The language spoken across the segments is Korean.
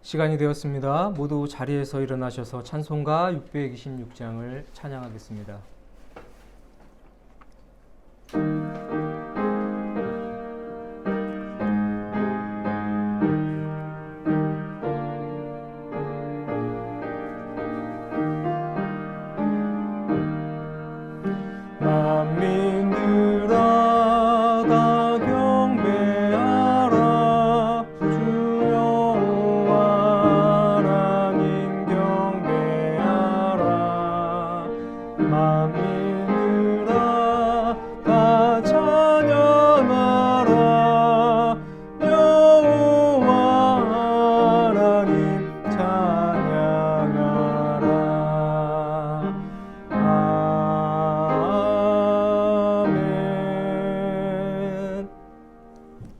시간이 되었습니다. 모두 자리에서 일어나셔서 찬송가 626장을 찬양하겠습니다.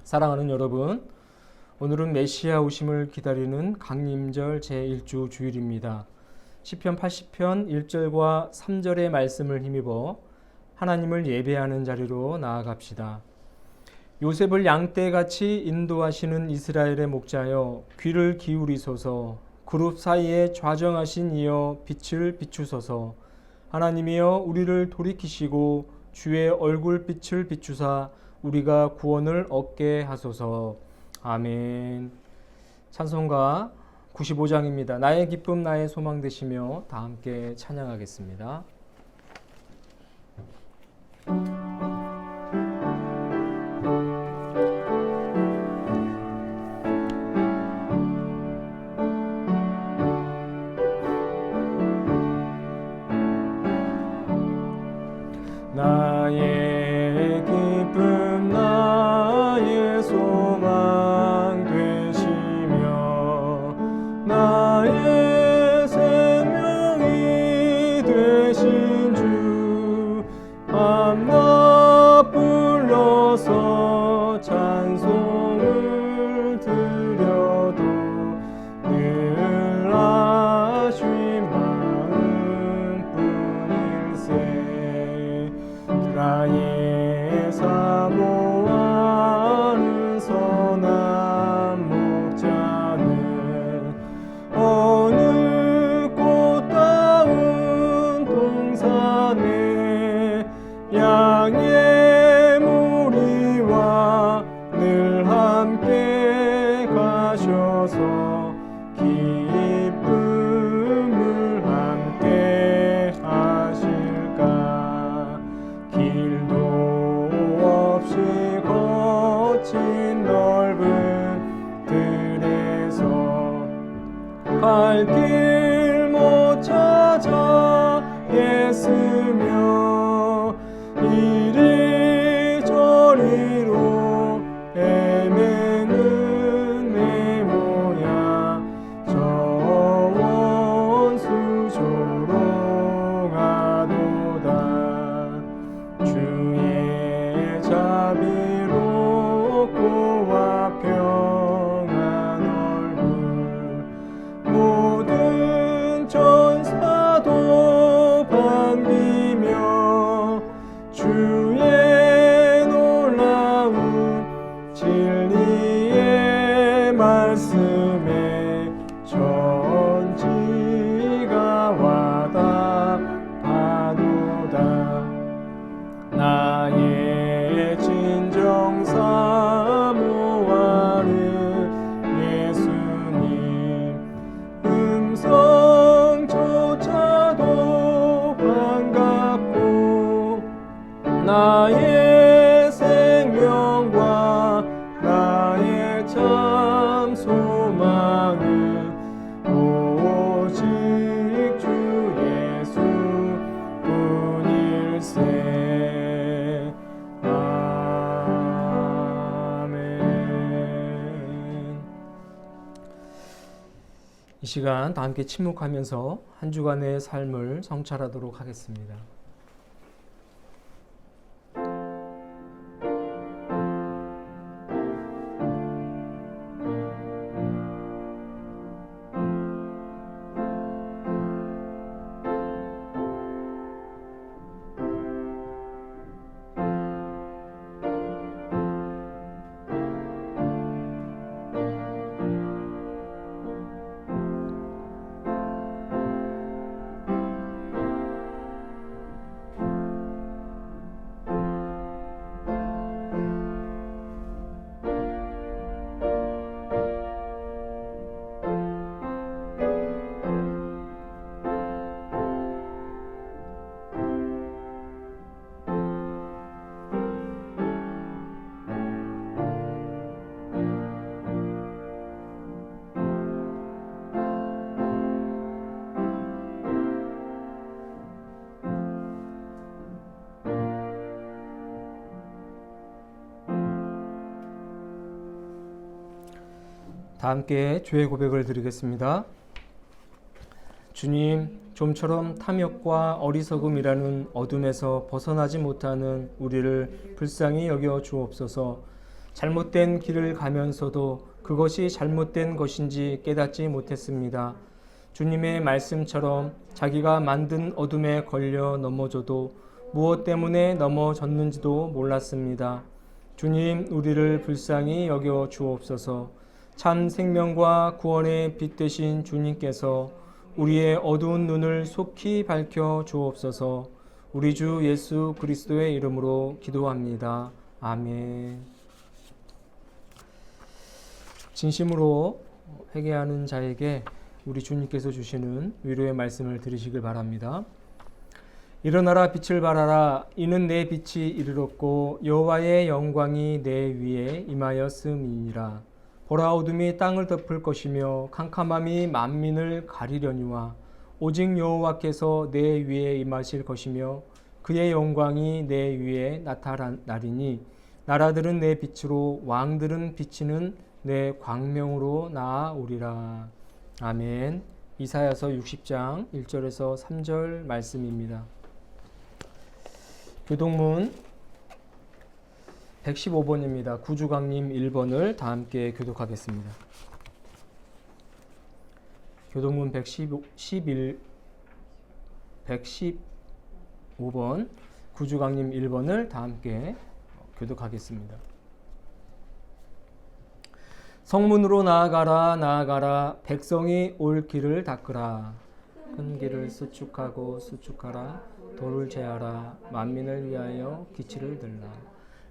사랑하는 여러분, 오늘은 메시아 오심을 기다리는 강림절 제1주 주일입니다. 시편 80편 1절과 3절의 말씀을 힘입어 하나님을 예배하는 자리로 나아갑시다. 요셉을 양떼같이 인도하시는 이스라엘의 목자여, 귀를 기울이소서. 그룹 사이에 좌정하신 이여, 빛을 비추소서. 하나님이여, 우리를 돌이키시고 주의 얼굴빛을 비추사 우리가 구원을 얻게 하소서. 아멘. 찬송가 95장입니다. 나의 기쁨 나의 소망 되시며 다 함께 찬양하겠습니다. 나의 기쁨 나의 소망 되시며 나의 생명이 되신 주 밤낮 불러서 찬송을 드려도 늘 아쉬운 마음뿐일세. 나의 사모하는 선한 목자는 어느 꽃다운 동산에 양의 무리와 늘 함께 가셔서 기쁨을 함께 하실까. 길도 없이 거친 넓은 들에서 갈 길 못 찾아 애쓰며 이리저리로 헤매는 내 모양 저 원수조로 가도다. 주의 자비롭고와 평안 얼굴 모든 천사도 반기며 주의 놀라운 진리의 말씀에 천지가 와닿아도다. 나의 진정 사모하는 예수님 음성조차도 반갑고 나의 생명과 나의 참 소망은 오직 주 예수뿐일세. 아멘. 이 시간 다 함께 침묵하면서 한 주간의 삶을 성찰하도록 하겠습니다. 다 함께 죄의 고백을 드리겠습니다. 주님, 좀처럼 탐욕과 어리석음이라는 어둠에서 벗어나지 못하는 우리를 불쌍히 여겨 주옵소서. 잘못된 길을 가면서도 그것이 잘못된 것인지 깨닫지 못했습니다. 주님의 말씀처럼 자기가 만든 어둠에 걸려 넘어져도 무엇 때문에 넘어졌는지도 몰랐습니다. 주님, 우리를 불쌍히 여겨 주옵소서. 참 생명과 구원의 빛 되신 주님께서 우리의 어두운 눈을 속히 밝혀 주옵소서. 우리 주 예수 그리스도의 이름으로 기도합니다. 아멘. 진심으로 회개하는 자에게 우리 주님께서 주시는 위로의 말씀을 들으시길 바랍니다. 일어나라, 빛을 발하라. 이는 내 빛이 이르렀고 여호와의 영광이 내 위에 임하였음이니라. 보라, 어둠이 땅을 덮을 것이며 캄캄함이 만민을 가리려니와 오직 여호와께서 내 위에 임하실 것이며 그의 영광이 내 위에 나타나리니 나라들은 내 빛으로 왕들은 비치는 내 광명으로 나아오리라. 아멘. 이사야서 60장 1절에서 3절 말씀입니다. 교동문 115번입니다. 구주강림 1번을 다 함께 교독하겠습니다. 교동문 115번 구주강림 1번을 다 함께 교독하겠습니다. 성문으로 나아가라, 나아가라. 백성이 올 길을 닦으라. 큰 길을 수축하고 수축하라. 돌을 제하라. 만민을 위하여 기치를 들라.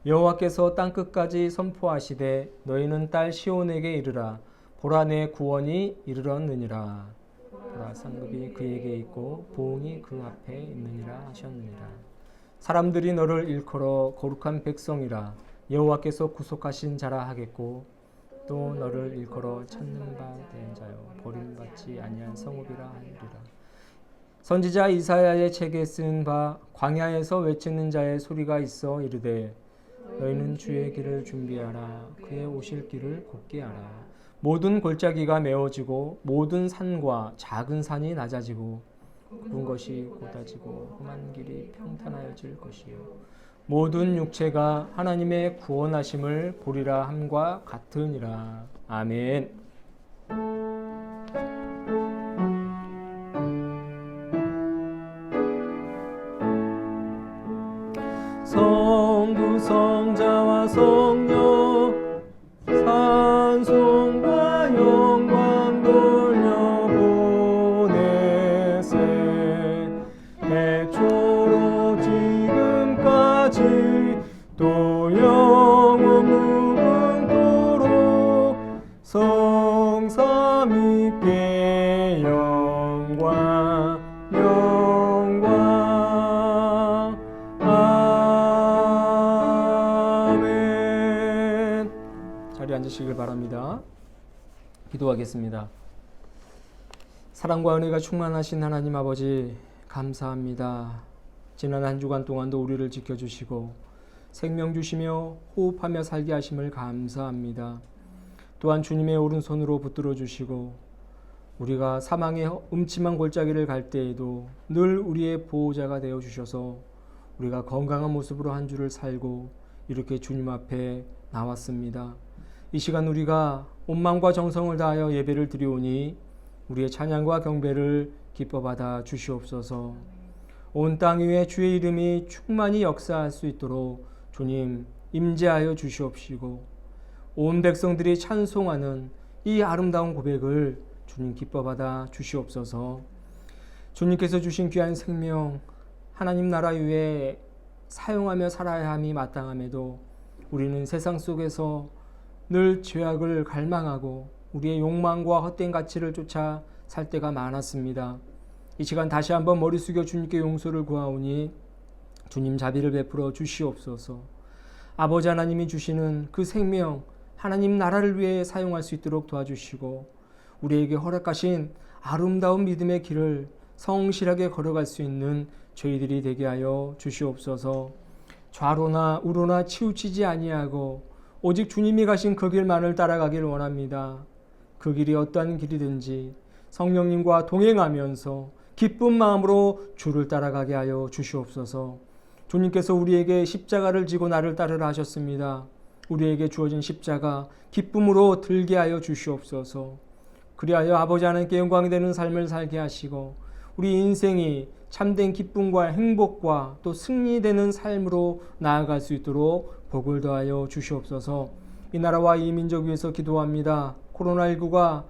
여호와께서 땅끝까지 선포하시되 너희는 딸 시온에게 이르라. 보라, 내 구원이 이르렀느니라. 보라, 상급이 그에게 있고 보응이 그 앞에 있느니라 하셨느니라. 사람들이 너를 일컬어 거룩한 백성이라. 여호와께서 구속하신 자라 하겠고 또 너를 일컬어 찾는 바 된 자요 버림받지 아니한 성읍이라 하리라. 선지자 이사야의 책에 쓴 바 광야에서 외치는 자의 소리가 있어 이르되 너희는 주의 길을 준비하라. 그의 오실 길을 곱게 하라. 모든 골짜기가 메워지고 모든 산과 작은 산이 낮아지고 굽은 것이 곧아지고 험한 길이 평탄하여질 것이요 모든 육체가 하나님의 구원하심을 보리라 함과 같으니라. 아멘. 성부 성자와 성령 찬송과 영광 돌려보내세. 태초로 지금까지 또 영원 무궁토록 성삼위께 영광 영광. 아멘. 자리에 앉으시길 바랍니다. 기도하겠습니다. 사랑과 은혜가 충만하신 하나님 아버지, 감사합니다. 지난 한 주간 동안도 우리를 지켜주시고 생명 주시며 호흡하며 살게 하심을 감사합니다. 또한 주님의 오른손으로 붙들어 주시고 우리가 사망의 음침한 골짜기를 갈 때에도 늘 우리의 보호자가 되어 주셔서 우리가 건강한 모습으로 한 주를 살고 이렇게 주님 앞에 나왔습니다. 이 시간 우리가 온 마음과 정성을 다하여 예배를 드리오니 우리의 찬양과 경배를 기뻐 받아 주시옵소서. 온 땅 위에 주의 이름이 충만히 역사할 수 있도록 주님 임재하여 주시옵시고 온 백성들이 찬송하는 이 아름다운 고백을 주님 기뻐 받아 주시옵소서. 주님께서 주신 귀한 생명 하나님 나라 위에 사용하며 살아야 함이 마땅함에도 우리는 세상 속에서 늘 죄악을 갈망하고 우리의 욕망과 헛된 가치를 쫓아 살 때가 많았습니다. 이 시간 다시 한번 머리 숙여 주님께 용서를 구하오니 주님 자비를 베풀어 주시옵소서. 아버지 하나님이 주시는 그 생명 하나님 나라를 위해 사용할 수 있도록 도와주시고 우리에게 허락하신 아름다운 믿음의 길을 성실하게 걸어갈 수 있는 저희들이 되게 하여 주시옵소서. 좌로나 우로나 치우치지 아니하고 오직 주님이 가신 그 길만을 따라가길 원합니다. 그 길이 어떠한 길이든지 성령님과 동행하면서 기쁜 마음으로 주를 따라가게 하여 주시옵소서. 주님께서 우리에게 십자가를 지고 나를 따르라 하셨습니다. 우리에게 주어진 십자가 기쁨으로 들게 하여 주시옵소서. 그리하여 아버지 하나님께 영광이 되는 삶을 살게 하시고 우리 인생이 참된 기쁨과 행복과 또 승리되는 삶으로 나아갈 수 있도록 복을 더하여 주시옵소서. 이 나라와 이 민족 위해서 기도합니다. 코로나19가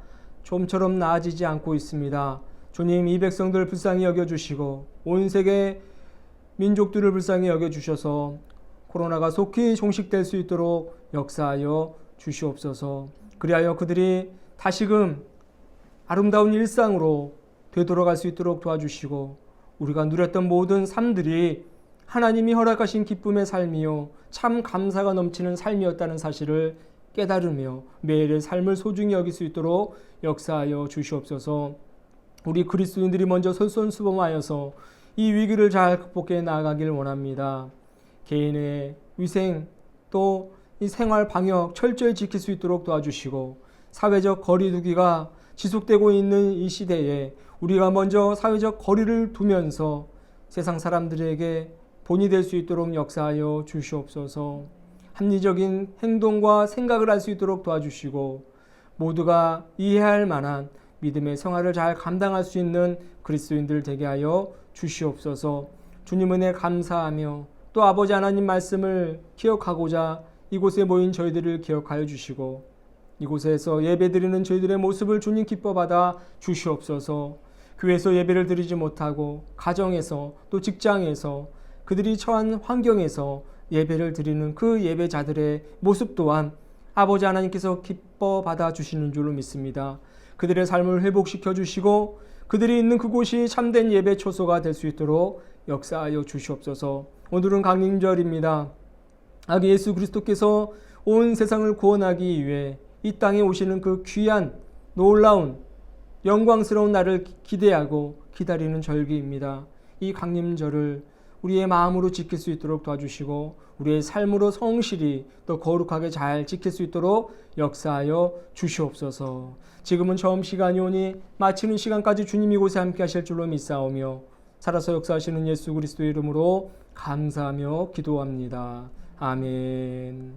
좀처럼 나아지지 않고 있습니다. 주님, 이 백성들 불쌍히 여겨주시고 온 세계 민족들을 불쌍히 여겨주셔서 코로나가 속히 종식될 수 있도록 역사하여 주시옵소서. 그리하여 그들이 다시금 아름다운 일상으로 되돌아갈 수 있도록 도와주시고 우리가 누렸던 모든 삶들이 하나님이 허락하신 기쁨의 삶이요 참 감사가 넘치는 삶이었다는 사실을 깨달으며 매일의 삶을 소중히 여길 수 있도록 역사하여 주시옵소서. 우리 그리스도인들이 먼저 솔선수범하여서 이 위기를 잘 극복해 나아가길 원합니다. 개인의 위생 또 이 생활 방역 철저히 지킬 수 있도록 도와주시고 사회적 거리두기가 지속되고 있는 이 시대에 우리가 먼저 사회적 거리를 두면서 세상 사람들에게 본이 될 수 있도록 역사하여 주시옵소서. 합리적인 행동과 생각을 할 수 있도록 도와주시고 모두가 이해할 만한 믿음의 생활을 잘 감당할 수 있는 그리스도인들 되게 하여 주시옵소서. 주님 은혜 감사하며 또 아버지 하나님 말씀을 기억하고자 이곳에 모인 저희들을 기억하여 주시고 이곳에서 예배드리는 저희들의 모습을 주님 기뻐받아 주시옵소서. 교회에서 예배를 드리지 못하고 가정에서 또 직장에서 그들이 처한 환경에서 예배를 드리는 그 예배자들의 모습 또한 아버지 하나님께서 기뻐 받아 주시는 줄로 믿습니다. 그들의 삶을 회복시켜 주시고 그들이 있는 그곳이 참된 예배 초소가 될 수 있도록 역사하여 주시옵소서. 오늘은 강림절입니다. 아기 예수 그리스도께서 온 세상을 구원하기 위해 이 땅에 오시는 그 귀한 놀라운 영광스러운 날을 기대하고 기다리는 절기입니다. 이 강림절을 우리의 마음으로 지킬 수 있도록 도와주시고 우리의 삶으로 성실히 또 거룩하게 잘 지킬 수 있도록 역사하여 주시옵소서. 지금은 처음 시간이 오니 마치는 시간까지 주님 이곳에 함께 하실 줄로 믿사오며 살아서 역사하시는 예수 그리스도의 이름으로 감사하며 기도합니다. 아멘.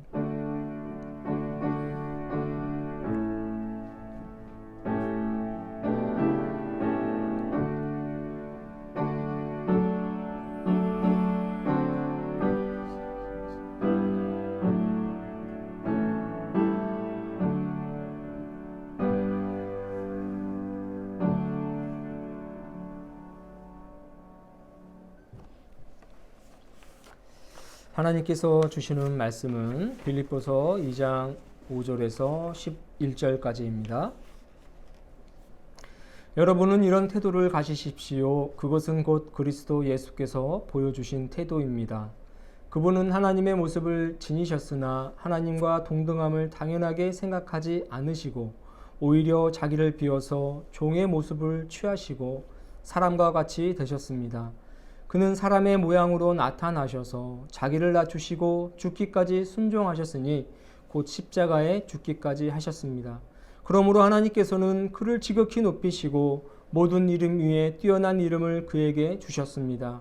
하나님께서 주시는 말씀은 빌립보서 2장 5절에서 11절까지입니다. 여러분은 이런 태도를 가지십시오. 그것은 곧 그리스도 예수께서 보여주신 태도입니다. 그분은 하나님의 모습을 지니셨으나 하나님과 동등함을 당연하게 생각하지 않으시고 오히려 자기를 비워서 종의 모습을 취하시고 사람과 같이 되셨습니다. 그는 사람의 모양으로 나타나셔서 자기를 낮추시고 죽기까지 순종하셨으니 곧 십자가에 죽기까지 하셨습니다. 그러므로 하나님께서는 그를 지극히 높이시고 모든 이름 위에 뛰어난 이름을 그에게 주셨습니다.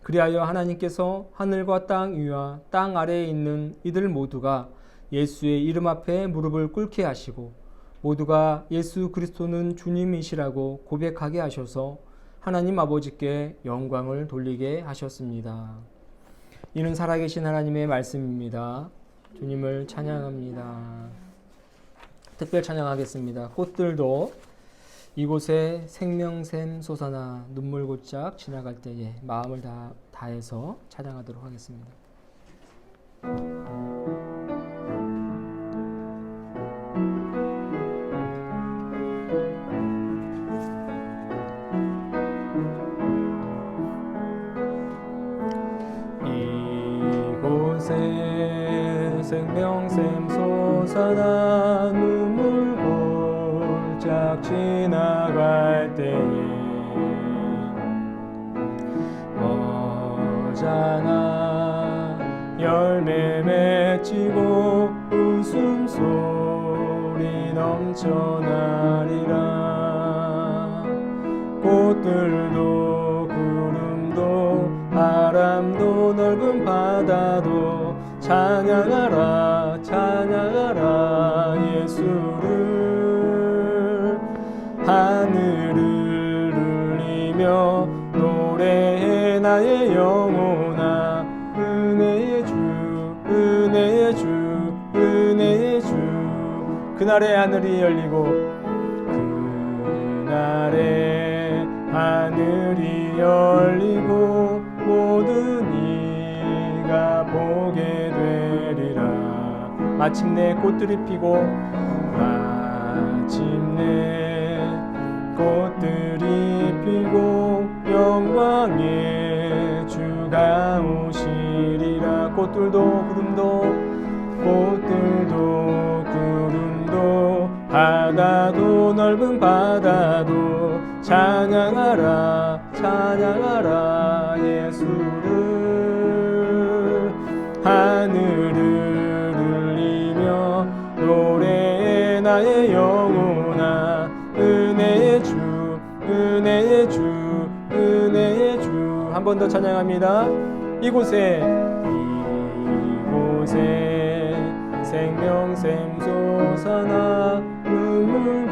그리하여 하나님께서 하늘과 땅 위와 땅 아래에 있는 이들 모두가 예수의 이름 앞에 무릎을 꿇게 하시고 모두가 예수 그리스도는 주님이시라고 고백하게 하셔서 하나님 아버지께 영광을 돌리게 하셨습니다. 이는 살아계신 하나님의 말씀입니다. 주님을 찬양합니다. 특별 찬양하겠습니다. 꽃들도 이곳에 생명샘 솟아나 눈물 곧작 지나갈 때에 마음을 다해서 찬양하도록 하겠습니다. 생명샘 솟아나 눈물 골짝 지나갈 때에 머자나 열매 맺히고 웃음소리 넘쳐나리라. 꽃들도 구름도 바람도 넓은 바다도 찬양하라 찬양하라 예수를. 하늘을 울리며 노래해 나의 영혼아. 은혜의 주 은혜의 주 은혜의 주. 그날의 하늘이 열리고 그날의 하늘이 열리고 모든 이가 보게 되리라. 마침내 꽃들이 피고 마침내 꽃들이 피고 영광의 주가 오시리라. 꽃들도 구름도 바다도 넓은 바다도 찬양하라 찬양하라 예수를. 하늘을 울리며 노래해 나의 영혼아. 은혜의 주 은혜의 주 은혜의 주. 한 번 더 찬양합니다. 이곳에 생명샘 솟아나 눈물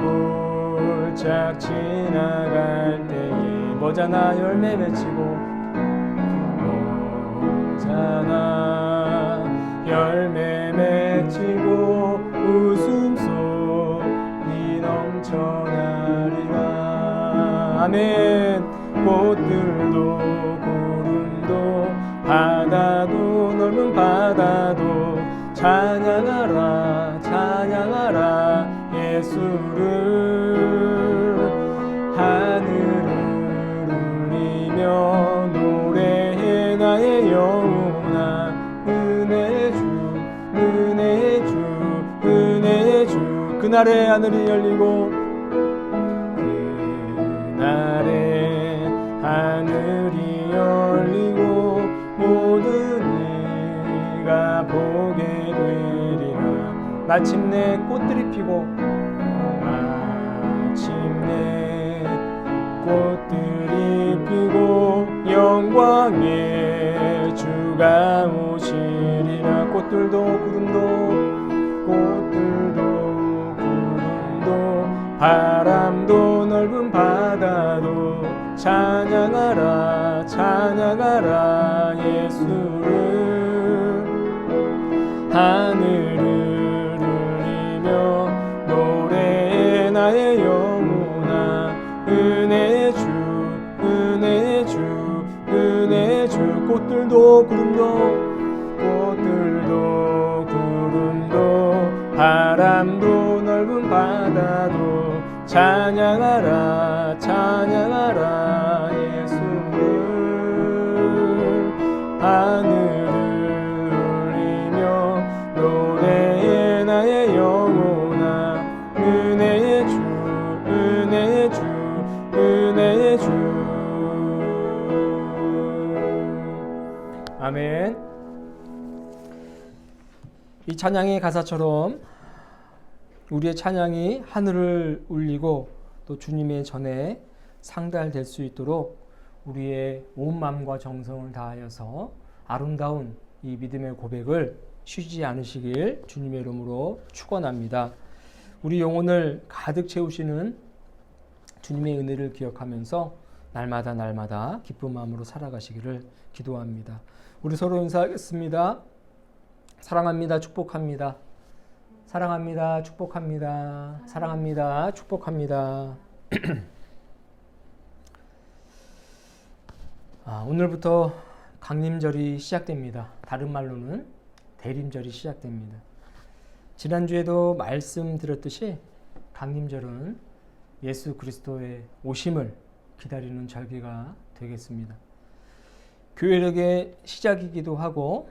골짝 지나갈 때에 머자나 열매 맺히고 머자나 열매 맺히고 웃음소리 넘쳐나리라. 아멘. 꽃들도 구름도 바다도 넓은 바다도 찬양하라 찬양하라 예수를. 하늘을 울리며 노래해 나의 영혼아. 은혜의 주 은혜의 주 은혜의 주. 그날의 하늘이 열리고 그날의 하늘이 열리고 모든 이가 보게 되리라. 마침내 꽃들이 피고 마침내 꽃들이 피고 영광의 주가 오시리라. 꽃들도 구름도 바람도 넓은 바다도 찬양하라 찬양하라 예수를. 하늘을 울리며 노래해 나의 영혼아. 은혜의 주 은혜의 주 은혜의 주. 꽃들도 구름도 바람도 넓은 바다도 찬양하라 찬양하라 예수를. 하늘을 울리며 노래해 나의 영혼아. 은혜의 주 은혜의 주 은혜의 주. 아멘. 이 찬양의 가사처럼 우리의 찬양이 하늘을 울리고 또 주님의 전에 상달될 수 있도록 우리의 온 마음과 정성을 다하여서 아름다운 이 믿음의 고백을 쉬지 않으시길 주님의 이름으로 축원합니다. 우리 영혼을 가득 채우시는 주님의 은혜를 기억하면서 날마다 기쁜 마음으로 살아가시기를 기도합니다. 우리 서로 인사하겠습니다. 사랑합니다. 축복합니다. 사랑합니다. 축복합니다. 사랑합니다. 축복합니다. 오늘부터 강림절이 시작됩니다. 다른 말로는 대림절이 시작됩니다. 지난주에도 말씀드렸듯이 강림절은 예수 그리스도의 오심을 기다리는 절기가 되겠습니다. 교회력의 시작이기도 하고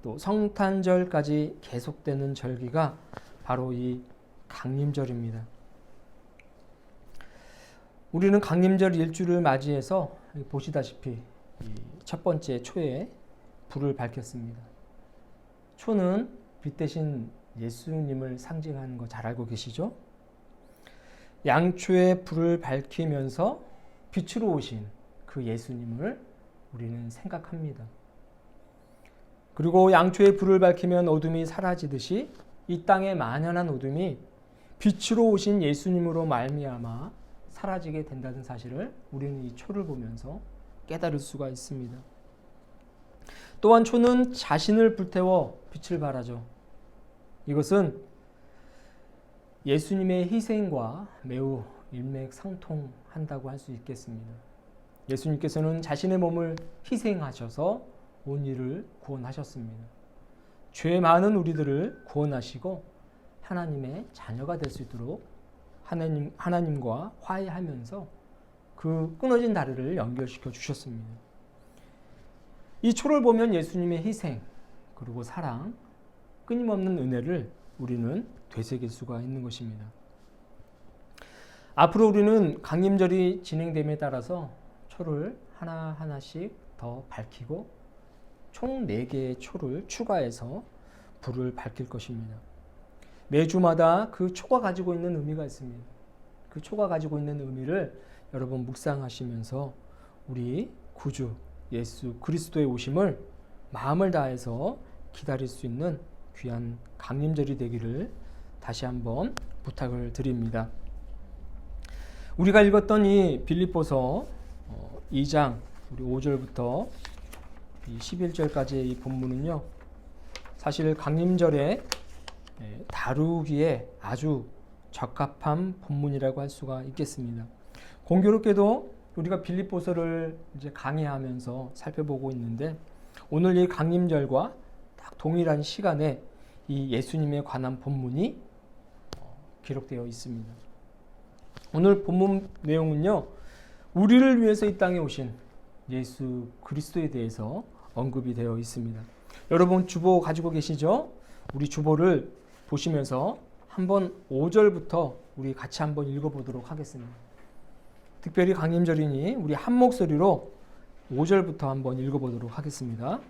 또 성탄절까지 계속되는 절기가 바로 이 강림절입니다. 우리는 강림절 일주를 맞이해서 보시다시피 첫 번째 초에 불을 밝혔습니다. 초는 빛 대신 예수님을 상징하는 거 잘 알고 계시죠? 양초에 불을 밝히면서 빛으로 오신 그 예수님을 우리는 생각합니다. 그리고 양초에 불을 밝히면 어둠이 사라지듯이 이 땅에 만연한 어둠이 빛으로 오신 예수님으로 말미암아 사라지게 된다는 사실을 우리는 이 초를 보면서 깨달을 수가 있습니다. 또한 초는 자신을 불태워 빛을 발하죠. 이것은 예수님의 희생과 매우 일맥상통한다고 할 수 있겠습니다. 예수님께서는 자신의 몸을 희생하셔서 온 이를 구원하셨습니다. 죄 많은 우리들을 구원하시고 하나님의 자녀가 될 수 있도록 하나님과 화해하면서 그 끊어진 다리를 연결시켜 주셨습니다. 이 초를 보면 예수님의 희생 그리고 사랑, 끊임없는 은혜를 우리는 되새길 수가 있는 것입니다. 앞으로 우리는 강림절이 진행됨에 따라서 초를 하나하나씩 더 밝히고 총 4개의 초를 추가해서 불을 밝힐 것입니다. 매주마다 그 초가 가지고 있는 의미가 있습니다. 그 초가 가지고 있는 의미를 여러분 묵상하시면서 우리 구주 예수 그리스도의 오심을 마음을 다해서 기다릴 수 있는 귀한 강림절이 되기를 다시 한번 부탁을 드립니다. 우리가 읽었던 이 빌립보서 2장 우리 5절부터 11절까지의 이 본문은요, 사실 강림절에 다루기에 아주 적합한 본문이라고 할 수가 있겠습니다. 공교롭게도 우리가 빌립보서를 이제 강의하면서 살펴보고 있는데 오늘 이 강림절과 딱 동일한 시간에 이 예수님에 관한 본문이 기록되어 있습니다. 오늘 본문 내용은요, 우리를 위해서 이 땅에 오신 예수 그리스도에 대해서 언급이 되어 있습니다. 여러분 주보 가지고 계시죠? 우리 주보를 보시면서 한번 5절부터 우리 같이 한번 읽어보도록 하겠습니다. 특별히 강림절이니 우리 한 목소리로 5절부터 한번 읽어보도록 하겠습니다.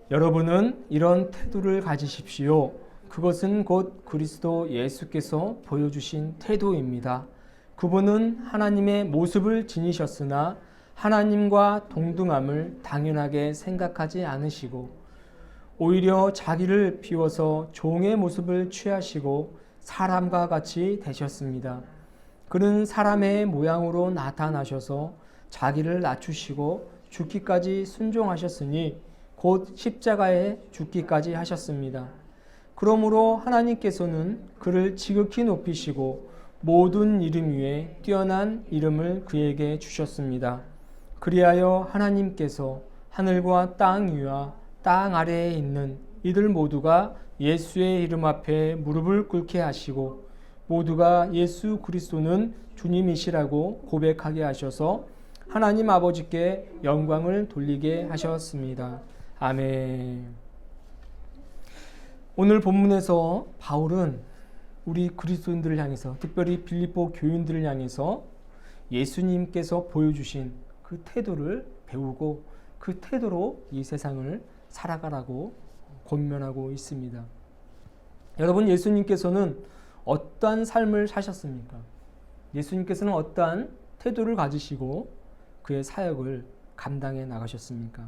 여러분은 이런 태도를 가지십시오. 그것은 곧 그리스도 예수께서 보여주신 태도입니다. 그분은 하나님의 모습을 지니셨으나 하나님과 동등함을 당연하게 생각하지 않으시고 오히려 자기를 비워서 종의 모습을 취하시고 사람과 같이 되셨습니다. 그는 사람의 모양으로 나타나셔서 자기를 낮추시고 죽기까지 순종하셨으니 곧 십자가에 죽기까지 하셨습니다. 그러므로 하나님께서는 그를 지극히 높이시고 모든 이름 위에 뛰어난 이름을 그에게 주셨습니다. 그리하여 하나님께서 하늘과 땅 위와 땅 아래에 있는 이들 모두가 예수의 이름 앞에 무릎을 꿇게 하시고 모두가 예수 그리스도는 주님이시라고 고백하게 하셔서 하나님 아버지께 영광을 돌리게 하셨습니다. 아멘. 오늘 본문에서 바울은 우리 그리스도인들을 향해서, 특별히 빌립보 교인들을 향해서 예수님께서 보여주신 그 태도를 배우고 그 태도로 이 세상을 살아가라고 권면하고 있습니다. 여러분, 예수님께서는 어떠한 삶을 사셨습니까? 예수님께서는 어떠한 태도를 가지시고 그의 사역을 감당해 나가셨습니까?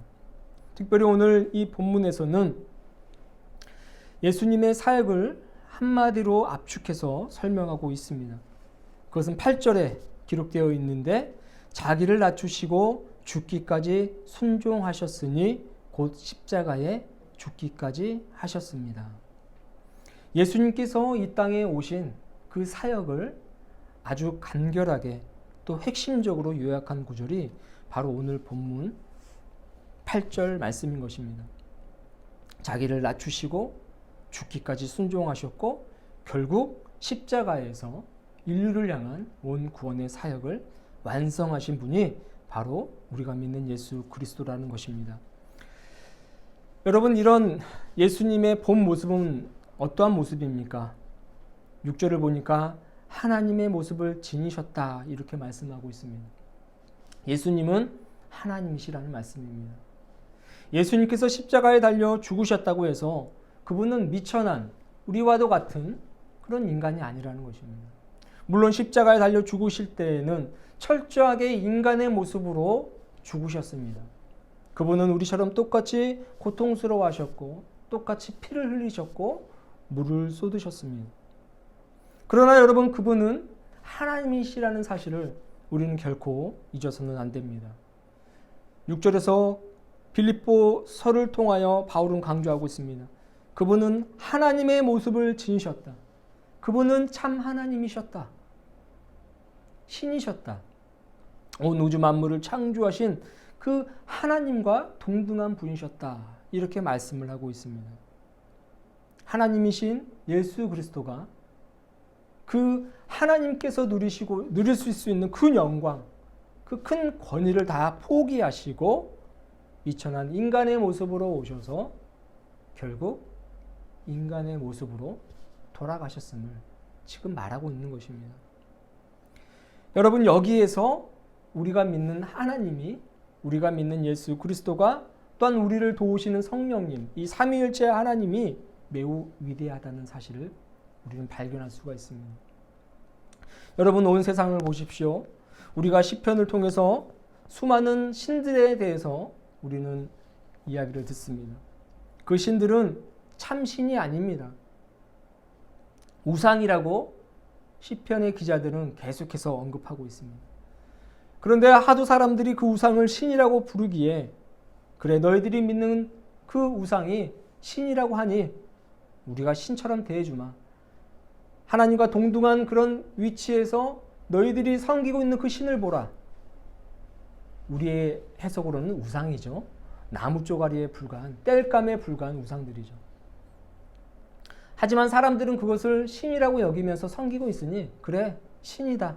특별히 오늘 이 본문에서는 예수님의 사역을 한마디로 압축해서 설명하고 있습니다. 그것은 8절에 기록되어 있는데 자기를 낮추시고 죽기까지 순종하셨으니 곧 십자가에 죽기까지 하셨습니다. 예수님께서 이 땅에 오신 그 사역을 아주 간결하게 또 핵심적으로 요약한 구절이 바로 오늘 본문 8절 말씀인 것입니다. 자기를 낮추시고 죽기까지 순종하셨고 결국 십자가에서 인류를 향한 온 구원의 사역을 완성하신 분이 바로 우리가 믿는 예수 그리스도라는 것입니다. 여러분, 이런 예수님의 본 모습은 어떠한 모습입니까? 6절을 보니까 하나님의 모습을 지니셨다 이렇게 말씀하고 있습니다. 예수님은 하나님이시라는 말씀입니다. 예수님께서 십자가에 달려 죽으셨다고 해서 그분은 미천한 우리와도 같은 그런 인간이 아니라는 것입니다. 물론 십자가에 달려 죽으실 때에는 철저하게 인간의 모습으로 죽으셨습니다. 그분은 우리처럼 똑같이 고통스러워하셨고 똑같이 피를 흘리셨고 물을 쏟으셨습니다. 그러나 여러분, 그분은 하나님이시라는 사실을 우리는 결코 잊어서는 안 됩니다. 6절에서 빌립보서를 통하여 바울은 강조하고 있습니다. 그분은 하나님의 모습을 지니셨다. 그분은 참 하나님이셨다. 신이셨다. 온 우주 만물을 창조하신 그 하나님과 동등한 분이셨다. 이렇게 말씀을 하고 있습니다. 하나님이신 예수 그리스도가 그 하나님께서 누릴 수 있는 그 영광, 그 큰 권위를 다 포기하시고 미천한 인간의 모습으로 오셔서 결국 인간의 모습으로 돌아가셨음을 지금 말하고 있는 것입니다. 여러분, 여기에서 우리가 믿는 하나님이, 우리가 믿는 예수 그리스도가 또한 우리를 도우시는 성령님, 이 삼위일체 하나님이 매우 위대하다는 사실을 우리는 발견할 수가 있습니다. 여러분, 온 세상을 보십시오. 우리가 시편을 통해서 수많은 신들에 대해서 우리는 이야기를 듣습니다. 그 신들은 참 신이 아닙니다. 우상이라고 시편의 기자들은 계속해서 언급하고 있습니다. 그런데 하도 사람들이 그 우상을 신이라고 부르기에, 그래 너희들이 믿는 그 우상이 신이라고 하니 우리가 신처럼 대해주마. 하나님과 동등한 그런 위치에서 너희들이 섬기고 있는 그 신을 보라. 우리의 해석으로는 우상이죠. 나무 쪼가리에 불과한, 땔감에 불과한 우상들이죠. 하지만 사람들은 그것을 신이라고 여기면서 섬기고 있으니, 그래 신이다.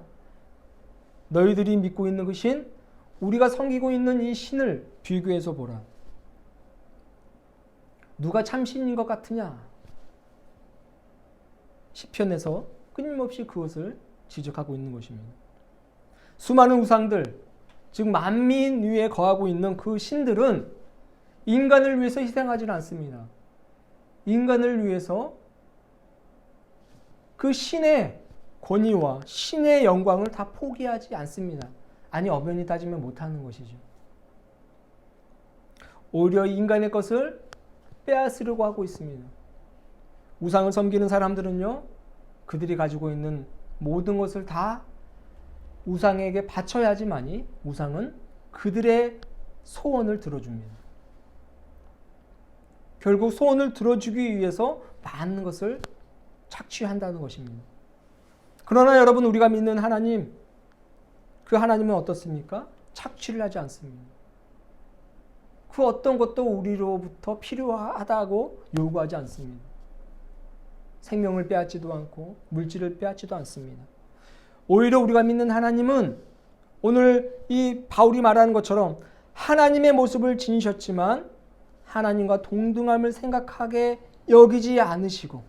너희들이 믿고 있는 그 신, 우리가 섬기고 있는 이 신을 비교해서 보라. 누가 참 신인 것 같으냐? 시편에서 끊임없이 그것을 지적하고 있는 것입니다. 수많은 우상들, 즉 만민 위에 거하고 있는 그 신들은 인간을 위해서 희생하지는 않습니다. 인간을 위해서 그 신의 권위와 신의 영광을 다 포기하지 않습니다. 아니, 엄연히 따지면 못하는 것이죠. 오히려 인간의 것을 빼앗으려고 하고 있습니다. 우상을 섬기는 사람들은요, 그들이 가지고 있는 모든 것을 다 우상에게 바쳐야지만이 우상은 그들의 소원을 들어줍니다. 결국 소원을 들어주기 위해서 많은 것을 착취한다는 것입니다. 그러나 여러분, 우리가 믿는 하나님, 그 하나님은 어떻습니까? 착취를 하지 않습니다. 그 어떤 것도 우리로부터 필요하다고 요구하지 않습니다. 생명을 빼앗지도 않고 물질을 빼앗지도 않습니다. 오히려 우리가 믿는 하나님은 오늘 이 바울이 말하는 것처럼 하나님의 모습을 지니셨지만 하나님과 동등함을 생각하게 여기지 않으시고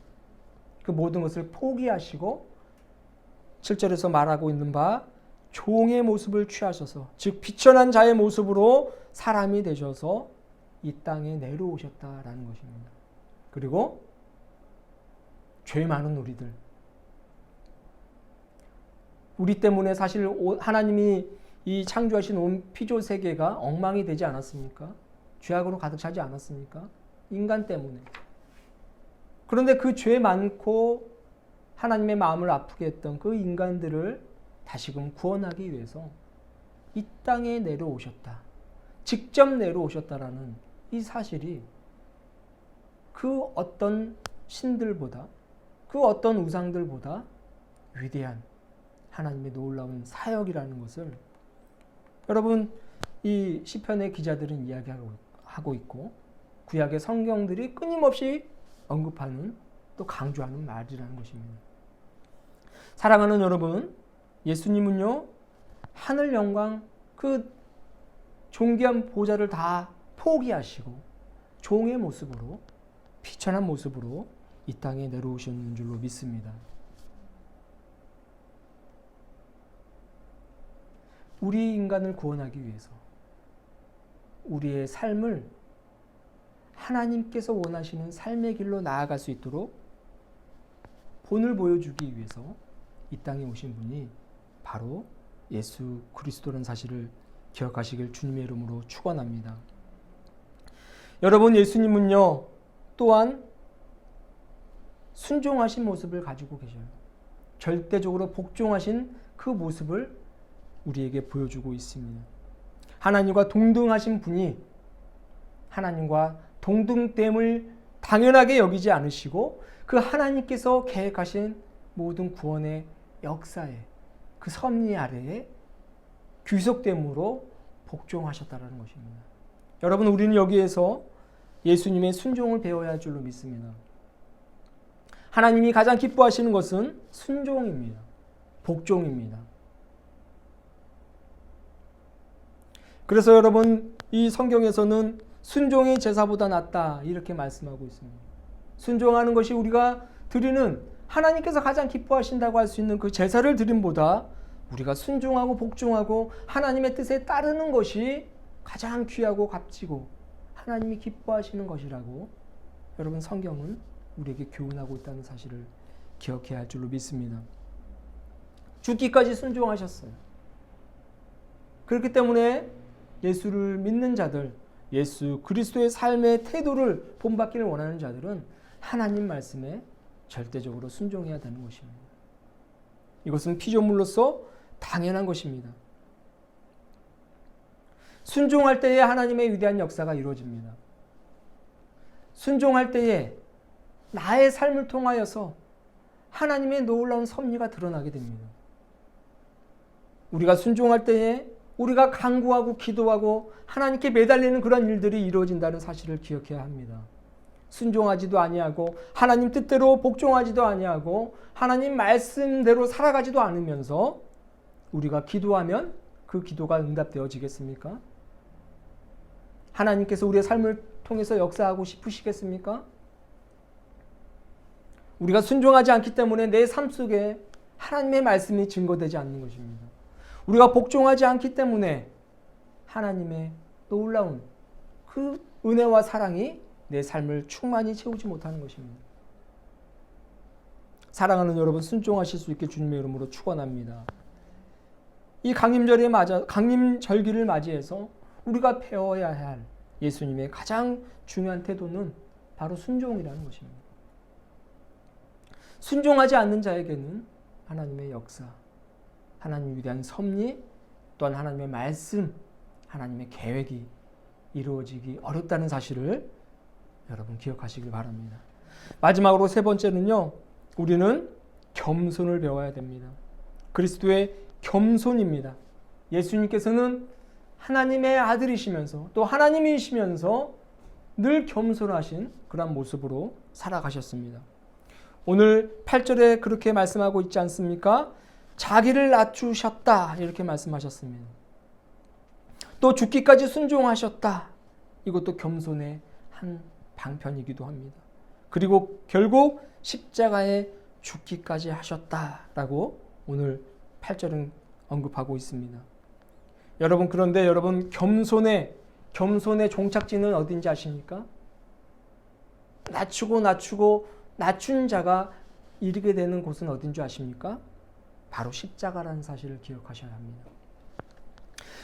그 모든 것을 포기하시고 7절에서 말하고 있는 바 종의 모습을 취하셔서, 즉 비천한 자의 모습으로 사람이 되셔서 이 땅에 내려오셨다라는 것입니다. 그리고 죄 많은 우리 때문에 사실 하나님이 이 창조하신 온 피조 세계가 엉망이 되지 않았습니까? 죄악으로 가득 차지 않았습니까? 인간 때문에. 그런데 그 죄 많고 하나님의 마음을 아프게 했던 그 인간들을 다시금 구원하기 위해서 이 땅에 내려오셨다. 직접 내려오셨다라는 이 사실이 그 어떤 신들보다, 그 어떤 우상들보다 위대한 하나님의 놀라운 사역이라는 것을 여러분, 이 시편의 기자들은 이야기하고 있고 구약의 성경들이 끊임없이 언급하는, 또 강조하는 말이라는 것입니다. 사랑하는 여러분, 예수님은요, 하늘 영광, 그 존귀한 보좌를 다 포기하시고 종의 모습으로, 비천한 모습으로 이 땅에 내려오셨는 줄로 믿습니다. 우리 인간을 구원하기 위해서 우리의 삶을 하나님께서 원하시는 삶의 길로 나아갈 수 있도록 본을 보여주기 위해서 이 땅에 오신 분이 바로 예수 그리스도라는 사실을 기억하시길 주님의 이름으로 축원합니다. 여러분, 예수님은요 또한 순종하신 모습을 가지고 계셔요. 절대적으로 복종하신 그 모습을 우리에게 보여주고 있습니다. 하나님과 동등하신 분이 하나님과 동등됨을 당연하게 여기지 않으시고 그 하나님께서 계획하신 모든 구원의 역사에 그 섭리 아래에 귀속됨으로 복종하셨다는 것입니다. 여러분, 우리는 여기에서 예수님의 순종을 배워야 할 줄로 믿습니다. 하나님이 가장 기뻐하시는 것은 순종입니다. 복종입니다. 그래서 여러분, 이 성경에서는 순종이 제사보다 낫다 이렇게 말씀하고 있습니다. 순종하는 것이 우리가 드리는 하나님께서 가장 기뻐하신다고 할 수 있는 그 제사를 드림보다 우리가 순종하고 복종하고 하나님의 뜻에 따르는 것이 가장 귀하고 값지고 하나님이 기뻐하시는 것이라고 여러분, 성경은 우리에게 교훈하고 있다는 사실을 기억해야 할 줄로 믿습니다. 죽기까지 순종하셨어요. 그렇기 때문에 예수를 믿는 자들, 예수 그리스도의 삶의 태도를 본받기를 원하는 자들은 하나님 말씀에 절대적으로 순종해야 되는 것입니다. 이것은 피조물로서 당연한 것입니다. 순종할 때에 하나님의 위대한 역사가 이루어집니다. 순종할 때에 나의 삶을 통하여서 하나님의 놀라운 섭리가 드러나게 됩니다. 우리가 순종할 때에 우리가 간구하고 기도하고 하나님께 매달리는 그런 일들이 이루어진다는 사실을 기억해야 합니다. 순종하지도 아니하고 하나님 뜻대로 복종하지도 아니하고 하나님 말씀대로 살아가지도 않으면서 우리가 기도하면 그 기도가 응답되어지겠습니까? 하나님께서 우리의 삶을 통해서 역사하고 싶으시겠습니까? 우리가 순종하지 않기 때문에 내 삶 속에 하나님의 말씀이 증거되지 않는 것입니다. 우리가 복종하지 않기 때문에 하나님의 놀라운 그 은혜와 사랑이 내 삶을 충만히 채우지 못하는 것입니다. 사랑하는 여러분, 순종하실 수 있게 주님의 이름으로 축원합니다. 이 강림절기를 맞이해서 우리가 배워야 할 예수님의 가장 중요한 태도는 바로 순종이라는 것입니다. 순종하지 않는 자에게는 하나님의 역사, 하나님에 대한 섭리, 또한 하나님의 말씀, 하나님의 계획이 이루어지기 어렵다는 사실을 여러분 기억하시길 바랍니다. 마지막으로 세 번째는요, 우리는 겸손을 배워야 됩니다. 그리스도의 겸손입니다. 예수님께서는 하나님의 아들이시면서 또 하나님이시면서 늘 겸손하신 그런 모습으로 살아가셨습니다. 오늘 8절에 그렇게 말씀하고 있지 않습니까? 자기를 낮추셨다 이렇게 말씀하셨습니다. 또 죽기까지 순종하셨다. 이것도 겸손의 한 방편이기도 합니다. 그리고 결국 십자가에 죽기까지 하셨다라고 오늘 8절은 언급하고 있습니다. 여러분, 그런데 여러분, 겸손의 종착지는 어딘지 아십니까? 낮춘 자가 이르게 되는 곳은 어딘 줄 아십니까? 바로 십자가라는 사실을 기억하셔야 합니다.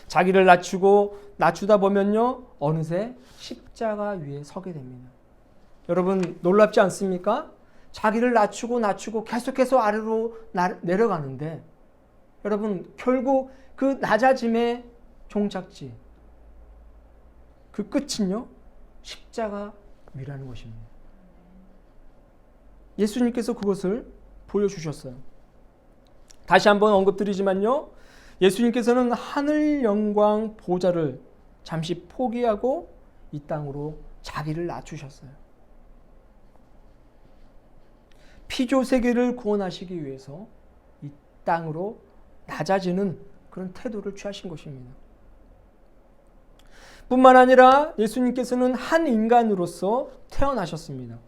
자기를 낮추다 보면요, 어느새 십자가 위에 서게 됩니다. 여러분, 놀랍지 않습니까? 자기를 낮추고 계속해서 아래로 내려가는데 여러분, 결국 그 낮아짐의 종착지, 그 끝은요, 십자가 위라는 것입니다. 예수님께서 그것을 보여주셨어요. 다시 한번 언급드리지만요, 예수님께서는 하늘 영광 보좌를 잠시 포기하고 이 땅으로 자기를 낮추셨어요. 피조 세계를 구원하시기 위해서 이 땅으로 낮아지는 그런 태도를 취하신 것입니다. 뿐만 아니라 예수님께서는 한 인간으로서 태어나셨습니다.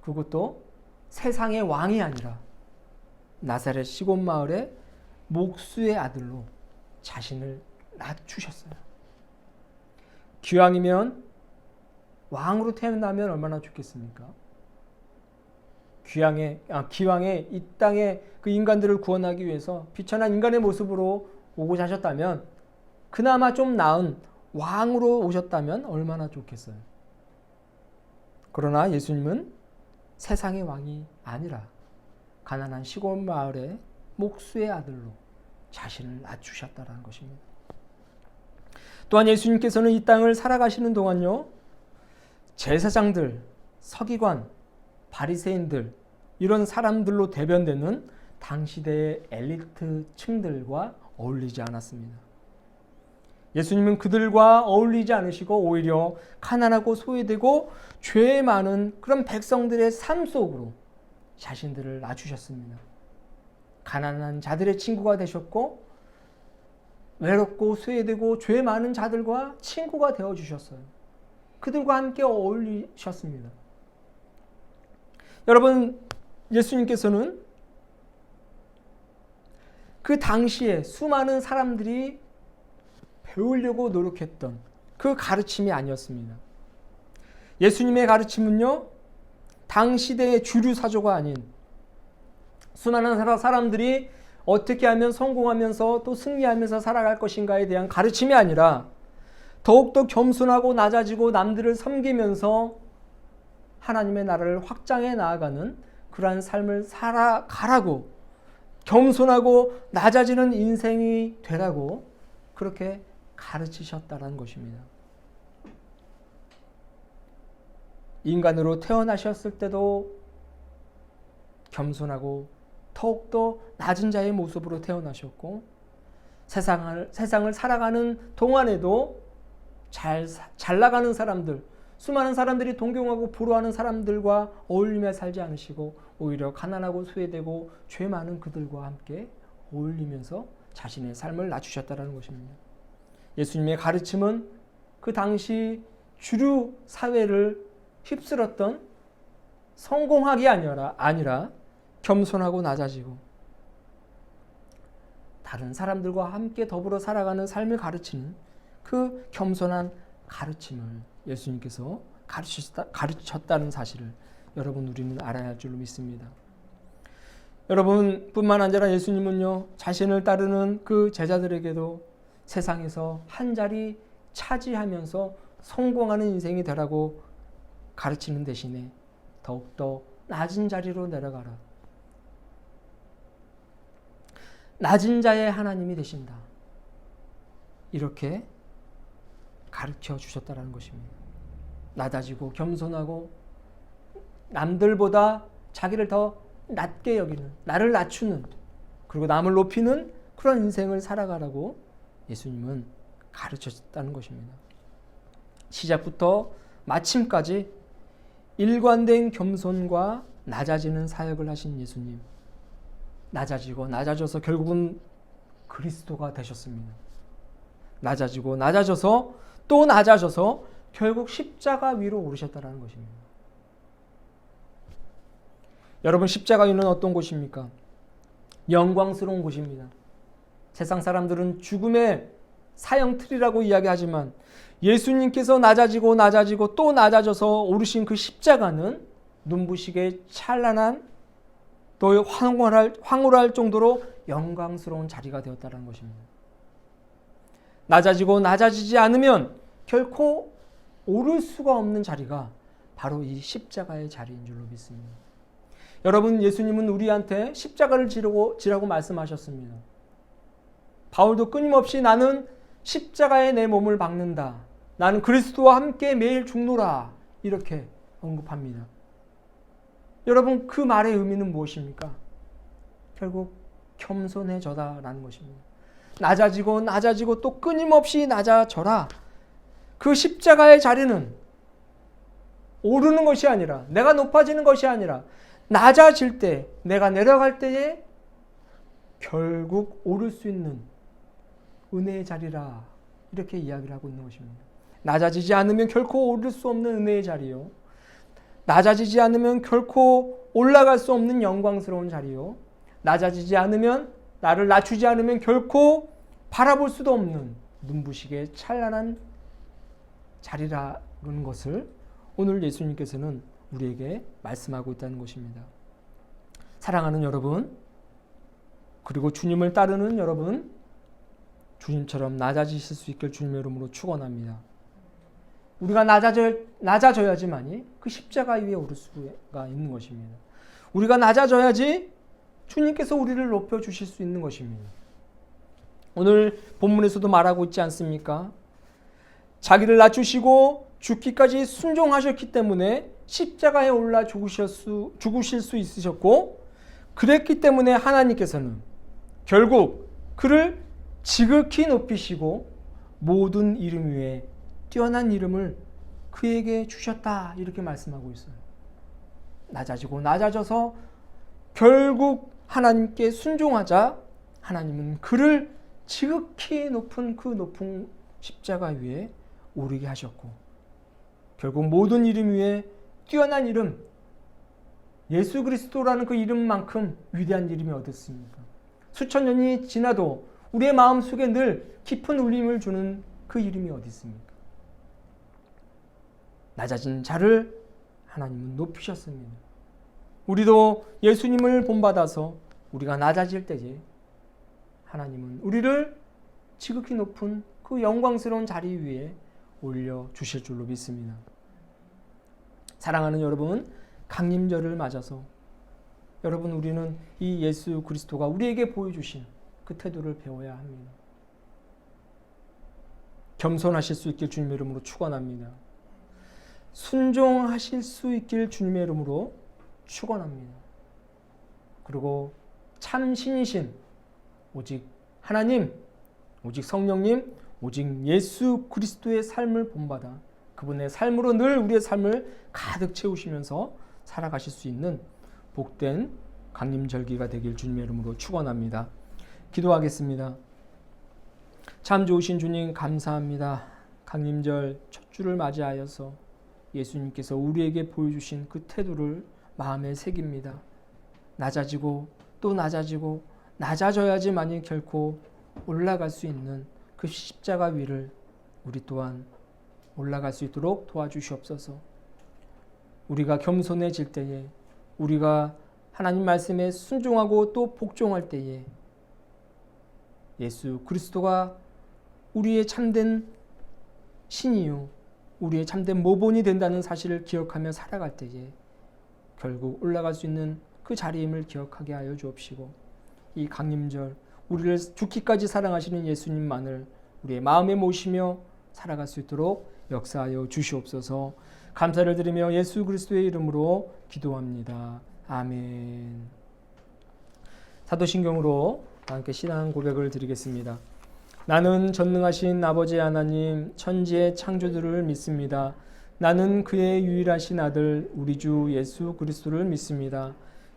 그것도 세상의 왕이 아니라 나사렛 시골 마을의 목수의 아들로 자신을 낮추셨어요. 기왕이면 왕으로 태어나면 얼마나 좋겠습니까? 기왕에 이 땅에 그 인간들을 구원하기 위해서 비천한 인간의 모습으로 오고자 하셨다면, 그나마 좀 나은 왕으로 오셨다면 얼마나 좋겠어요. 그러나 예수님은 세상의 왕이 아니라 가난한 시골 마을의 목수의 아들로 자신을 낮추셨다는 것입니다. 또한 예수님께서는 이 땅을 살아가시는 동안요, 제사장들, 서기관, 바리새인들, 이런 사람들로 대변되는 당시대의 엘리트 층들과 어울리지 않았습니다. 예수님은 그들과 어울리지 않으시고 오히려 가난하고 소외되고 죄 많은 그런 백성들의 삶 속으로 자신들을 낮추셨습니다. 가난한 자들의 친구가 되셨고, 외롭고 소외되고 죄 많은 자들과 친구가 되어주셨어요. 그들과 함께 어울리셨습니다. 여러분, 예수님께서는 그 당시에 수많은 사람들이 배우려고 노력했던 그 가르침이 아니었습니다. 예수님의 가르침은요, 당시대의 주류 사조가 아닌 수많은 사람들이 어떻게 하면 성공하면서 또 승리하면서 살아갈 것인가에 대한 가르침이 아니라 더욱더 겸손하고 낮아지고 남들을 섬기면서 하나님의 나라를 확장해 나아가는 그러한 삶을 살아가라고, 겸손하고 낮아지는 인생이 되라고 그렇게 가르치셨다는 것입니다. 인간으로 태어나셨을 때도 겸손하고 더욱더 낮은 자의 모습으로 태어나셨고, 세상을 살아가는 동안에도 잘 나가는 사람들, 수많은 사람들이 동경하고 부러워하는 사람들과 어울리며 살지 않으시고 오히려 가난하고 소외되고 죄 많은 그들과 함께 어울리면서 자신의 삶을 낮추셨다는 것입니다. 예수님의 가르침은 그 당시 주류 사회를 휩쓸었던 성공하기 아니라 겸손하고 낮아지고 다른 사람들과 함께 더불어 살아가는 삶을 가르치는 그 겸손한 가르침을 예수님께서 가르쳤다는 사실을 여러분, 우리는 알아야 할 줄로 믿습니다. 여러분뿐만 아니라 예수님은요, 자신을 따르는 그 제자들에게도 세상에서 한 자리 차지하면서 성공하는 인생이 되라고 가르치는 대신에 더욱더 낮은 자리로 내려가라, 낮은 자의 하나님이 되신다, 이렇게 가르쳐 주셨다는 것입니다. 낮아지고 겸손하고 남들보다 자기를 더 낮게 여기는, 나를 낮추는, 그리고 남을 높이는 그런 인생을 살아가라고 예수님은 가르쳤다는 것입니다. 시작부터 마침까지 일관된 겸손과 낮아지는 사역을 하신 예수님, 낮아지고 낮아져서 결국은 그리스도가 되셨습니다. 낮아지고 낮아져서 또 낮아져서 결국 십자가 위로 오르셨다는 것입니다. 여러분, 십자가 위는 어떤 곳입니까? 영광스러운 곳입니다. 세상 사람들은 죽음의 사형틀이라고 이야기하지만 예수님께서 낮아지고 또 낮아져서 오르신 그 십자가는 눈부시게 찬란한, 또 황홀할 정도로 영광스러운 자리가 되었다는 것입니다. 낮아지지 않으면 결코 오를 수가 없는 자리가 바로 이 십자가의 자리인 줄로 믿습니다. 여러분, 예수님은 우리한테 십자가를 지라고 말씀하셨습니다. 바울도 끊임없이 나는 십자가에 내 몸을 박는다, 나는 그리스도와 함께 매일 죽노라, 이렇게 언급합니다. 여러분, 그 말의 의미는 무엇입니까? 결국 겸손해져라라는 것입니다. 낮아지고 또 끊임없이 낮아져라. 그 십자가의 자리는 오르는 것이 아니라, 내가 높아지는 것이 아니라 낮아질 때, 내가 내려갈 때에 결국 오를 수 있는 은혜의 자리라, 이렇게 이야기를 하고 있는 것입니다. 낮아지지 않으면 결코 오를 수 없는 은혜의 자리요, 낮아지지 않으면 결코 올라갈 수 없는 영광스러운 자리요, 낮아지지 않으면, 나를 낮추지 않으면 결코 바라볼 수도 없는 눈부시게 찬란한 자리라는 것을 오늘 예수님께서는 우리에게 말씀하고 있다는 것입니다. 사랑하는 여러분, 그리고 주님을 따르는 여러분, 주님처럼 낮아지실 수 있길 주님의 이름으로 축원합니다. 우리가 낮아져야지만이 그 십자가 위에 오를 수가 있는 것입니다. 우리가 낮아져야지 주님께서 우리를 높여주실 수 있는 것입니다. 오늘 본문에서도 말하고 있지 않습니까? 자기를 낮추시고 죽기까지 순종하셨기 때문에 십자가에 올라 죽으실 수 있으셨고, 그랬기 때문에 하나님께서는 결국 그를 지극히 높이시고 모든 이름 위에 뛰어난 이름을 그에게 주셨다, 이렇게 말씀하고 있어요. 낮아지고 낮아져서 결국 하나님께 순종하자 하나님은 그를 지극히 높은 그 높은 십자가 위에 오르게 하셨고, 결국 모든 이름 위에 뛰어난 이름, 예수 그리스도라는 그 이름만큼 위대한 이름이 어딨습니까? 수천 년이 지나도 우리의 마음속에 늘 깊은 울림을 주는 그 이름이 어디 있습니까? 낮아진 자를 하나님은 높이셨습니다. 우리도 예수님을 본받아서 우리가 낮아질 때에 하나님은 우리를 지극히 높은 그 영광스러운 자리 위에 올려주실 줄로 믿습니다. 사랑하는 여러분, 강림절을 맞아서 여러분, 우리는 이 예수 그리스도가 우리에게 보여주신 그 태도를 배워야 합니다. 겸손하실 수 있길 주님의 이름으로 축원합니다. 순종하실 수 있길 주님의 이름으로 축원합니다. 그리고 참 신이신 오직 하나님, 오직 성령님, 오직 예수 그리스도의 삶을 본받아 그분의 삶으로 늘 우리의 삶을 가득 채우시면서 살아가실 수 있는 복된 강림절기가 되길 주님의 이름으로 축원합니다. 기도하겠습니다. 참 좋으신 주님, 감사합니다. 강림절 첫 주를 맞이하여서 예수님께서 우리에게 보여주신 그 태도를 마음에 새깁니다. 낮아지고 또 낮아지고 낮아져야지만이 결코 올라갈 수 있는 그 십자가 위를 우리 또한 올라갈 수 있도록 도와주시옵소서. 우리가 겸손해질 때에, 우리가 하나님 말씀에 순종하고 또 복종할 때에 예수 그리스도가 우리의 참된 신이요, 우리의 참된 모본이 된다는 사실을 기억하며 살아갈 때에 결국 올라갈 수 있는 그 자리임을 기억하게 하여 주옵시고, 이 강림절 우리를 죽기까지 사랑하시는 예수님만을 우리의 마음에 모시며 살아갈 수 있도록 역사하여 주시옵소서. 감사를 드리며 예수 그리스도의 이름으로 기도합니다. 아멘. 사도신경으로 함께 신앙 고백을 드리겠습니다. 나는 전능하신 아버지 하나님, 천지의 창조주를 믿습니다. 나는 그의 유일하신 아들 우리 주 예수 그리스도를 믿습니다.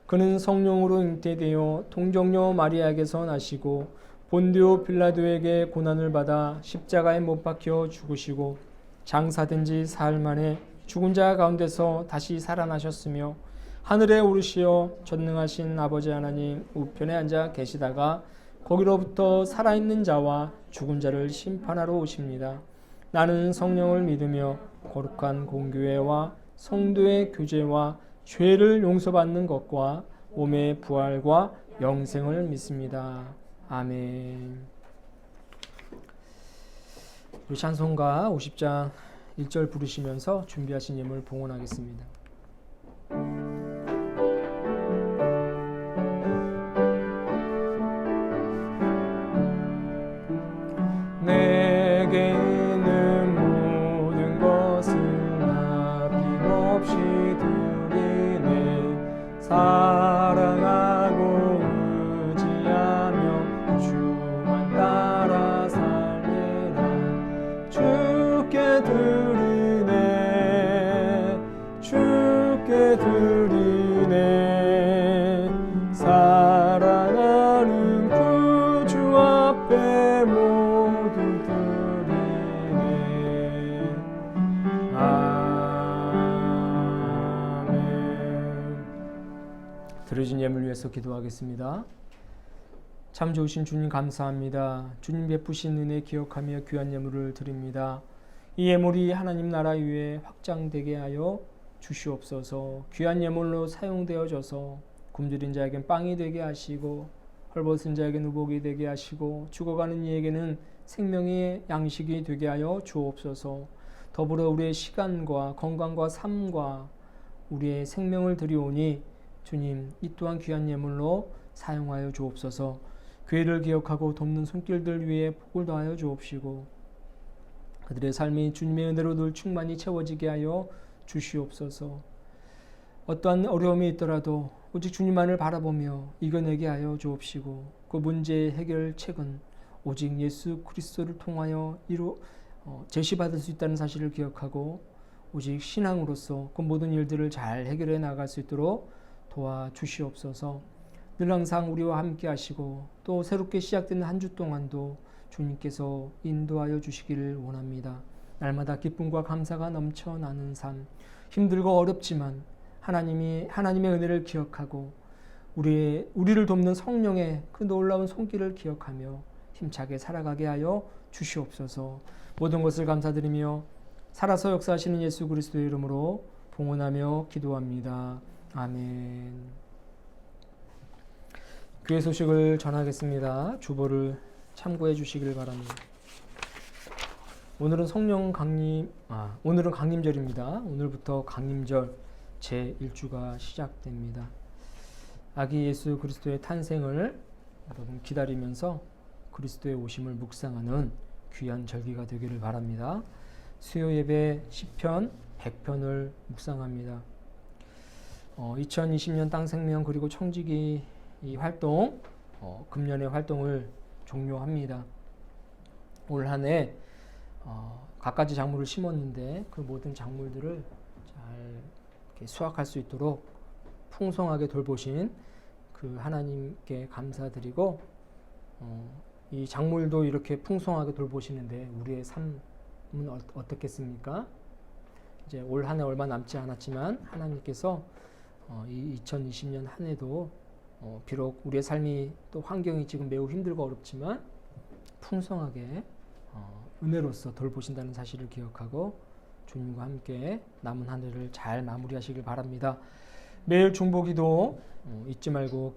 그는 성령으로 잉태되어 동정녀 마리아에게서 나시고 본디오 빌라도에게 고난을 받아 십자가에 못 박혀 죽으시고 장사된 지 사흘 만에 죽은 자 가운데서 다시 살아나셨으며 하늘에 오르시어 전능하신 아버지 하나님 우편에 앉아 계시다가 거기로부터 살아있는 자와 죽은 자를 심판하러 오십니다. 나는 성령을 믿으며 거룩한 공교회와 성도의 교제와 죄를 용서받는 것과 몸의 부활과 영생을 믿습니다. 아멘. 우리 찬송가 50장 1절 부르시면서 준비하신 예물 봉헌하겠습니다. 내게 있는 모든 것을 아낌없이 드리네. 사랑하고 의지하며 주만 따라 살리라. 주께 드리네, 주께 드리네. 사랑하는 구주 앞에 모두 드리네. 아멘. 드려진 예물 위해서 기도하겠습니다. 참 좋으신 주님 감사합니다. 주님 베푸신 은혜 기억하며 귀한 예물을 드립니다. 이 예물이 하나님 나라 위에 확장되게 하여 주시옵소서. 귀한 예물로 사용되어져서 굶주린 자에겐 빵이 되게 하시고 헐벗은 자에겐 의복이 되게 하시고 죽어가는 이에게는 생명의 양식이 되게 하여 주옵소서. 더불어 우리의 시간과 건강과 삶과 우리의 생명을 드리오니 주님 이 또한 귀한 예물로 사용하여 주옵소서. 교회를 기억하고 돕는 손길들 위에 복을 더하여 주옵시고 그들의 삶이 주님의 은혜로 늘 충만히 채워지게 하여 주시옵소서. 어떠한 어려움이 있더라도 오직 주님만을 바라보며 이겨내게 하여 주옵시고 그 문제의 해결책은 오직 예수 그리스도를 통하여 제시받을 수 있다는 사실을 기억하고 오직 신앙으로서 그 모든 일들을 잘 해결해 나갈 수 있도록 도와주시옵소서. 늘 항상 우리와 함께 하시고 또 새롭게 시작되는 한 주 동안도 주님께서 인도하여 주시기를 원합니다. 날마다 기쁨과 감사가 넘쳐나는 삶, 힘들고 어렵지만 하나님의 은혜를 기억하고 우리를 돕는 성령의 그 놀라운 손길을 기억하며 힘차게 살아가게 하여 주시옵소서. 모든 것을 감사드리며 살아서 역사하시는 예수 그리스도의 이름으로 봉헌하며 기도합니다. 아멘. 교회 소식을 전하겠습니다. 주보를 참고해 주시길 바랍니다. 오늘은 오늘은 강림절입니다. 오늘부터 강림절 제1주가 시작됩니다. 아기 예수 그리스도의 탄생을 여러분 기다리면서 그리스도의 오심을 묵상하는 귀한 절기가 되기를 바랍니다. 수요 예배 시편 100편을 묵상합니다. 2020년 땅생명 그리고 청지기 이 활동 금년의 활동을 종료합니다. 올 한 해 갖가지 작물을 심었는데 그 모든 작물들을 잘 수확할 수 있도록 풍성하게 돌보신 그 하나님께 감사드리고 이 작물도 이렇게 풍성하게 돌보시는데 우리의 삶은 어떻겠습니까? 이제 올 한 해 얼마 남지 않았지만 하나님께서 이 2020년 한 해도 비록 우리의 삶이 또 환경이 지금 매우 힘들고 어렵지만 풍성하게 은혜로서 돌보신다는 사실을 기억하고 주님과 함께 남은 한 해를 잘 마무리하시길 바랍니다. 매일 중보기도 잊지 말고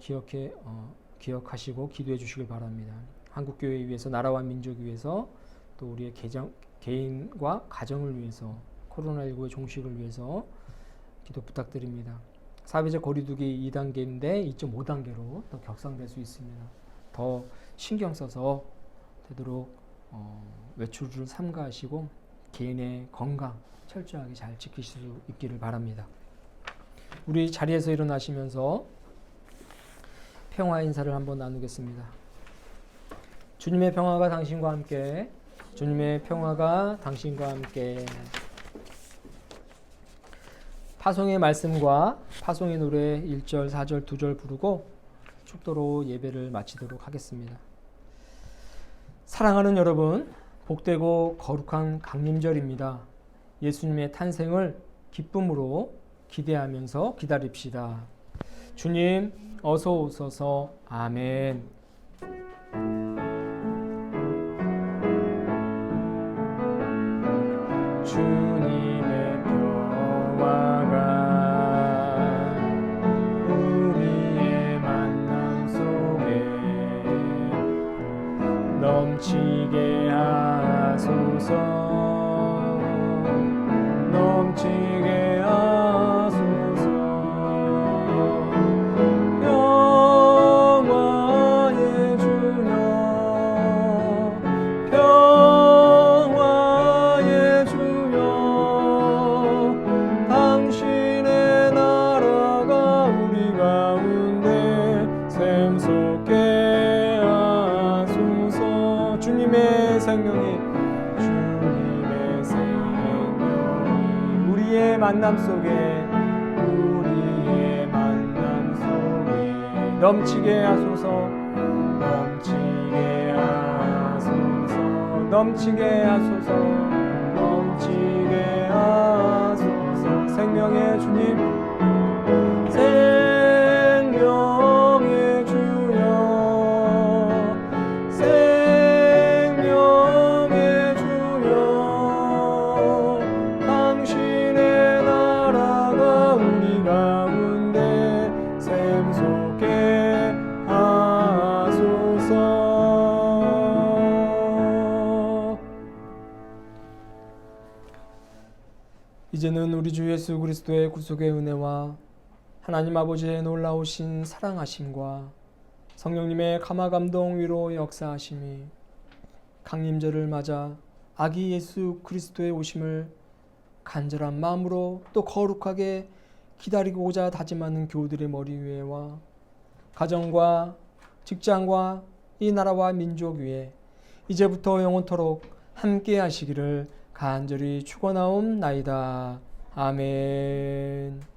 기억하시고 기도해 주시길 바랍니다. 한국교회 위해서 나라와 민족을 위해서 또 우리의 개인과 가정을 위해서 코로나19의 종식을 위해서 기도 부탁드립니다. 사회적 거리두기 2단계인데 2.5단계로 더 격상될 수 있습니다. 더 신경 써서 되도록 외출을 삼가하시고 개인의 건강 철저하게 잘 지키실 수 있기를 바랍니다. 우리 자리에서 일어나시면서 평화 인사를 한번 나누겠습니다. 주님의 평화가 당신과 함께, 주님의 평화가 당신과 함께. 파송의 말씀과 파송의 노래 1절, 4절, 2절 부르고 축도로 예배를 마치도록 하겠습니다. 사랑하는 여러분, 복되고 거룩한 강림절입니다. 예수님의 탄생을 기쁨으로 기대하면서 기다립시다. 주님 어서 오소서. 아멘. 주님의 평화가 우리의 만남 속에 넘치게 하소서. 넘치게 하소서. 평화의 주여, 평화의 주여, 당신의 나라가 우리 가운데 샘솟게 하소서. 주님의 생명이 우리의 만남 속에 넘치게 하소서. 넘치게 하소서. 넘치게 하소서. 넘치게 하소서. 생명의 주님, 생명의 주여, 생명의 주여, 받게 하소서. 이제는 우리 주 예수 그리스도의 구속의 은혜와 하나님 아버지의 놀라우신 사랑하심과 성령님의 감화감동 위로 역사하심이 강림절을 맞아 아기 예수 그리스도의 오심을 간절한 마음으로 또 거룩하게 기다리고자 다짐하는 교우들의 머리 위에와 가정과 직장과 이 나라와 민족 위에 이제부터 영원토록 함께 하시기를 간절히 축원하옵나이다. 아멘.